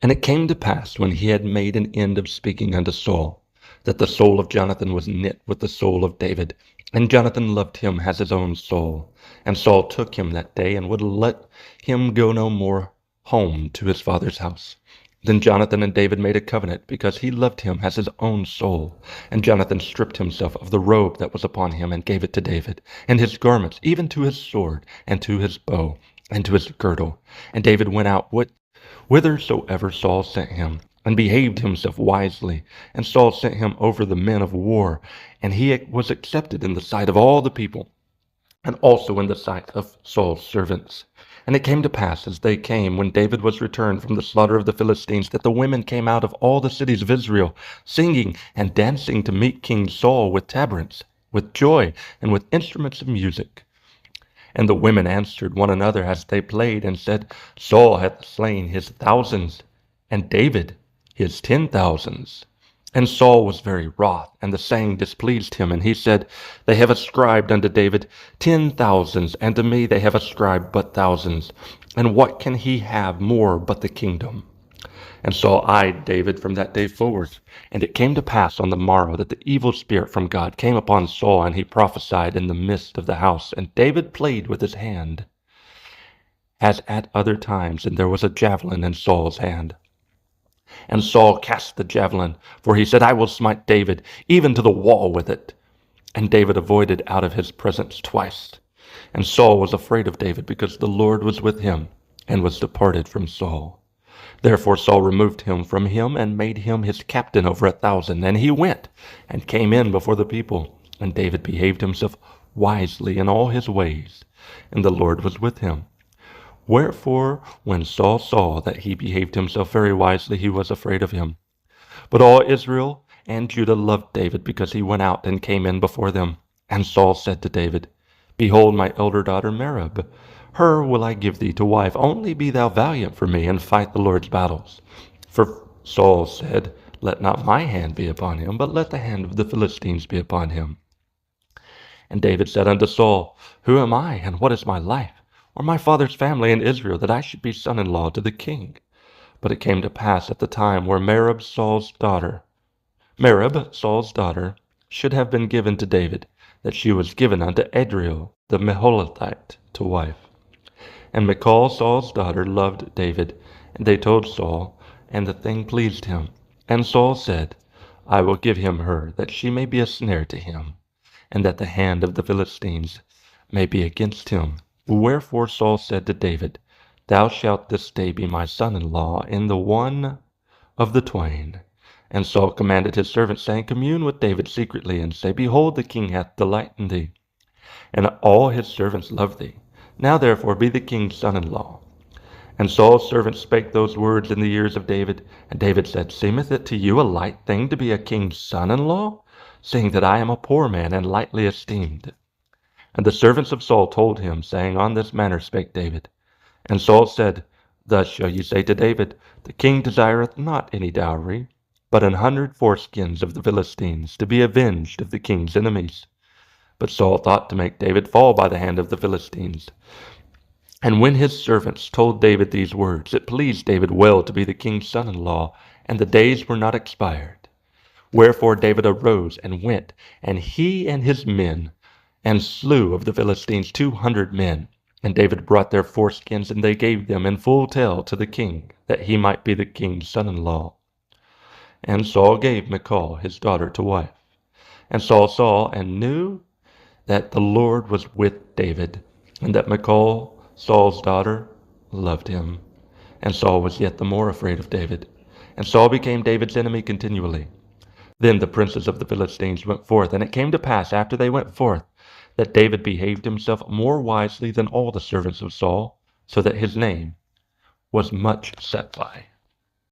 And it came to pass, when he had made an end of speaking unto Saul, that the soul of Jonathan was knit with the soul of David, and Jonathan loved him as his own soul. And Saul took him that day, and would let him go no more home to his father's house. Then Jonathan and David made a covenant, because he loved him as his own soul. And Jonathan stripped himself of the robe that was upon him, and gave it to David, and his garments, even to his sword, and to his bow, and to his girdle. And David went out whithersoever Saul sent him, and behaved himself wisely. And Saul sent him over the men of war, and he was accepted in the sight of all the people, and also in the sight of Saul's servants. And it came to pass, as they came, when David was returned from the slaughter of the Philistines, that the women came out of all the cities of Israel, singing and dancing to meet King Saul with tabrets, with joy, and with instruments of music. And the women answered one another as they played, and said, Saul hath slain his thousands, and David his 10,000s. And Saul was very wroth, and the saying displeased him. And he said, They have ascribed unto David 10,000s, and to me they have ascribed but thousands. And what can he have more but the kingdom? And Saul eyed David from that day forward. And it came to pass on the morrow that the evil spirit from God came upon Saul, and he prophesied in the midst of the house. And David played with his hand, as at other times, and there was a javelin in Saul's hand. And Saul cast the javelin, for he said, I will smite David, even to the wall with it. And David avoided out of his presence twice. And Saul was afraid of David, because the Lord was with him, and was departed from Saul. Therefore Saul removed him from him, and made him his captain over 1,000. And he went, and came in before the people. And David behaved himself wisely in all his ways, and the Lord was with him. Wherefore, when Saul saw that he behaved himself very wisely, he was afraid of him. But all Israel and Judah loved David, because he went out and came in before them. And Saul said to David, Behold my elder daughter Merab. Her will I give thee to wife. Only be thou valiant for me, and fight the Lord's battles. For Saul said, Let not my hand be upon him, but let the hand of the Philistines be upon him. And David said unto Saul, Who am I, and what is my life, or my father's family in Israel, that I should be son-in-law to the king? But it came to pass at the time where Merab, Saul's daughter, should have been given to David, that she was given unto Adriel the Meholathite to wife. And Michal, Saul's daughter, loved David, and they told Saul, and the thing pleased him. And Saul said, I will give him her, that she may be a snare to him, and that the hand of the Philistines may be against him. Wherefore Saul said to David, Thou shalt this day be my son-in-law in the one of the twain. And Saul commanded his servants, saying, Commune with David secretly, and say, Behold, the king hath delight in thee, and all his servants love thee. Now therefore be the king's son-in-law. And Saul's servants spake those words in the ears of David. And David said, Seemeth it to you a light thing to be a king's son-in-law, seeing that I am a poor man and lightly esteemed? And the servants of Saul told him, saying, On this manner spake David. And Saul said, Thus shall ye say to David, The king desireth not any dowry, but 100 foreskins of the Philistines, to be avenged of the king's enemies. But Saul thought to make David fall by the hand of the Philistines. And when his servants told David these words, it pleased David well to be the king's son-in-law, and the days were not expired. Wherefore David arose and went, and he and his men, and slew of the Philistines 200 men. And David brought their foreskins, and they gave them in full tale to the king, that he might be the king's son-in-law. And Saul gave Michal his daughter to wife. And Saul saw and knew that the Lord was with David, and that Michal, Saul's daughter, loved him. And Saul was yet the more afraid of David. And Saul became David's enemy continually. Then the princes of the Philistines went forth, and it came to pass after they went forth, that David behaved himself more wisely than all the servants of Saul, so that his name was much set by.